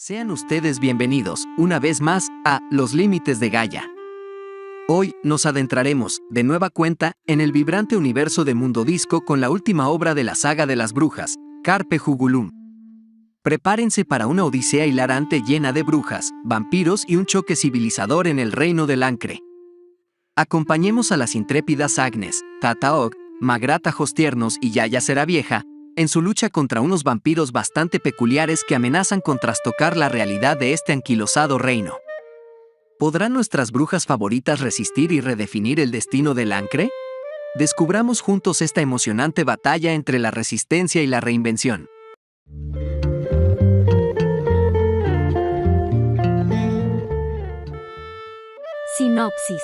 Sean ustedes bienvenidos, una vez más, a Los Límites de Gaia. Hoy nos adentraremos, de nueva cuenta, en el vibrante universo de Mundo Disco con la última obra de la saga de las brujas, Carpe Jugulum. Prepárense para una odisea hilarante llena de brujas, vampiros y un choque civilizador en el reino de Lancre. Acompañemos a las intrépidas Agnes, Tata Og, Magrat Ajostiernos y Yaya Ceravieja en su lucha contra unos vampiros bastante peculiares que amenazan con trastocar la realidad de este anquilosado reino. ¿Podrán nuestras brujas favoritas resistir y redefinir el destino de Lancre? Descubramos juntos esta emocionante batalla entre la resistencia y la reinvención. Sinopsis.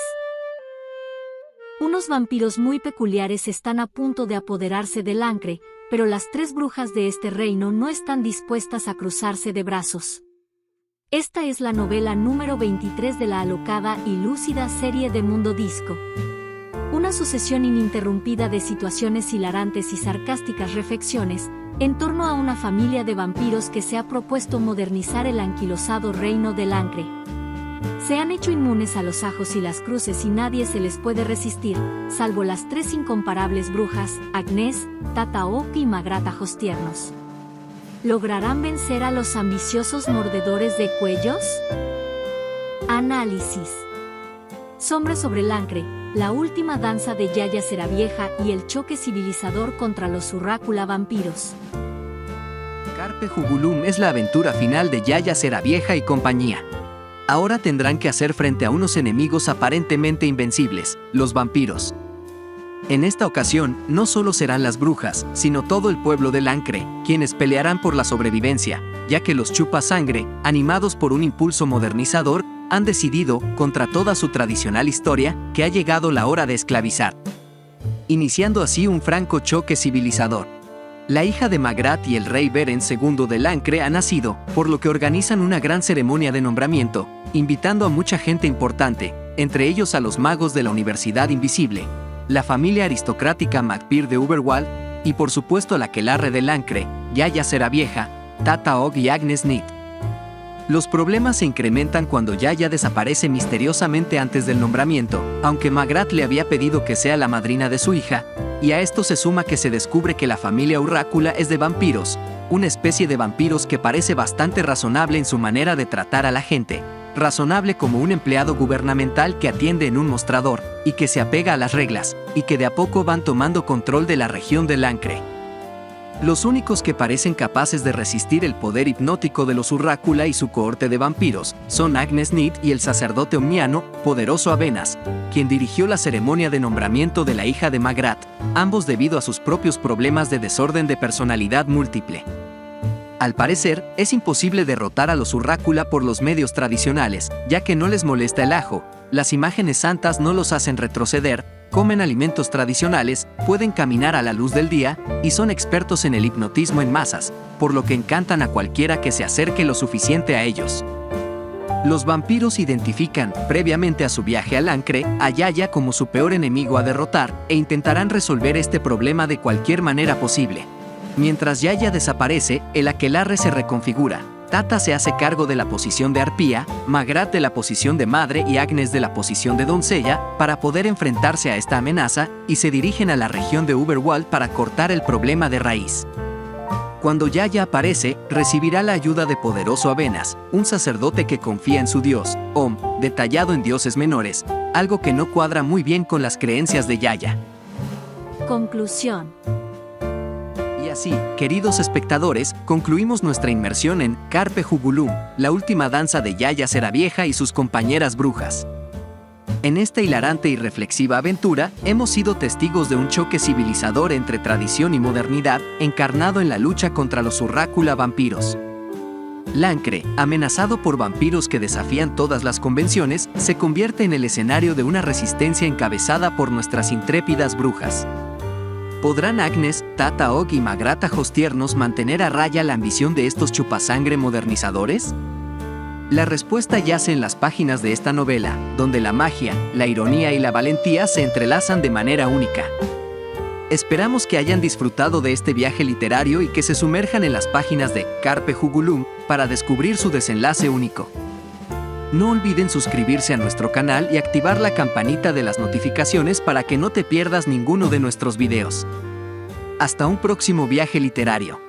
Unos vampiros muy peculiares están a punto de apoderarse de Lancre, pero las tres brujas de este reino no están dispuestas a cruzarse de brazos. Esta es la novela número 23 de la alocada y lúcida serie de Mundo Disco. Una sucesión ininterrumpida de situaciones hilarantes y sarcásticas reflexiones en torno a una familia de vampiros que se ha propuesto modernizar el anquilosado reino de Lancre. Se han hecho inmunes a los ajos y las cruces y nadie se les puede resistir, salvo las tres incomparables brujas, Agnes, Tata Og y Magrat Ajostiernos. ¿Lograrán vencer a los ambiciosos mordedores de cuellos? Análisis. Sombra sobre Lancre, la última danza de Yaya Ceravieja y el choque civilizador contra los Urrácula vampiros. Carpe Jugulum es la aventura final de Yaya Ceravieja y compañía. Ahora tendrán que hacer frente a unos enemigos aparentemente invencibles, los vampiros. En esta ocasión, no solo serán las brujas, sino todo el pueblo de Lancre, quienes pelearán por la sobrevivencia, ya que los chupasangre, animados por un impulso modernizador, han decidido, contra toda su tradicional historia, que ha llegado la hora de esclavizar. Iniciando así un franco choque civilizador. La hija de Magrat y el rey Beren II de Lancre ha nacido, por lo que organizan una gran ceremonia de nombramiento, invitando a mucha gente importante, entre ellos a los magos de la Universidad Invisible, la familia aristocrática Macpir de Uberwald, y por supuesto la aquelarre de Lancre, Yaya Ceravieja, Tata Og y Agnes Nid. Los problemas se incrementan cuando Yaya desaparece misteriosamente antes del nombramiento, aunque Magrat le había pedido que sea la madrina de su hija, y a esto se suma que se descubre que la familia Urrácula es de vampiros, una especie de vampiros que parece bastante razonable en su manera de tratar a la gente, razonable como un empleado gubernamental que atiende en un mostrador, y que se apega a las reglas, y que de a poco van tomando control de la región de Lancre. Los únicos que parecen capaces de resistir el poder hipnótico de los Urrácula y su cohorte de vampiros son Agnes Nid y el sacerdote omniano, Poderoso Avenas, quien dirigió la ceremonia de nombramiento de la hija de Magrat, ambos debido a sus propios problemas de desorden de personalidad múltiple. Al parecer, es imposible derrotar a los Urrácula por los medios tradicionales, ya que no les molesta el ajo, las imágenes santas no los hacen retroceder, comen alimentos tradicionales, pueden caminar a la luz del día, y son expertos en el hipnotismo en masas, por lo que encantan a cualquiera que se acerque lo suficiente a ellos. Los vampiros identifican, previamente a su viaje a Lancre, a Yaya como su peor enemigo a derrotar, e intentarán resolver este problema de cualquier manera posible. Mientras Yaya desaparece, el aquelarre se reconfigura. Tata se hace cargo de la posición de arpía, Magrat de la posición de madre y Agnes de la posición de doncella, para poder enfrentarse a esta amenaza, y se dirigen a la región de Uberwald para cortar el problema de raíz. Cuando Yaya aparece, recibirá la ayuda de Poderoso Avenas, un sacerdote que confía en su dios, Om, detallado en dioses menores, algo que no cuadra muy bien con las creencias de Yaya. Conclusión. Y así, queridos espectadores, concluimos nuestra inmersión en Carpe Jugulum, la última danza de Yaya Ceravieja y sus compañeras brujas. En esta hilarante y reflexiva aventura, hemos sido testigos de un choque civilizador entre tradición y modernidad, encarnado en la lucha contra los Urrácula vampiros. Lancre, amenazado por vampiros que desafían todas las convenciones, se convierte en el escenario de una resistencia encabezada por nuestras intrépidas brujas. ¿Podrán Agnes, Tata Og y Magrat Ajostiernos mantener a raya la ambición de estos chupasangre modernizadores? La respuesta yace en las páginas de esta novela, donde la magia, la ironía y la valentía se entrelazan de manera única. Esperamos que hayan disfrutado de este viaje literario y que se sumerjan en las páginas de Carpe Jugulum para descubrir su desenlace único. No olviden suscribirse a nuestro canal y activar la campanita de las notificaciones para que no te pierdas ninguno de nuestros videos. Hasta un próximo viaje literario.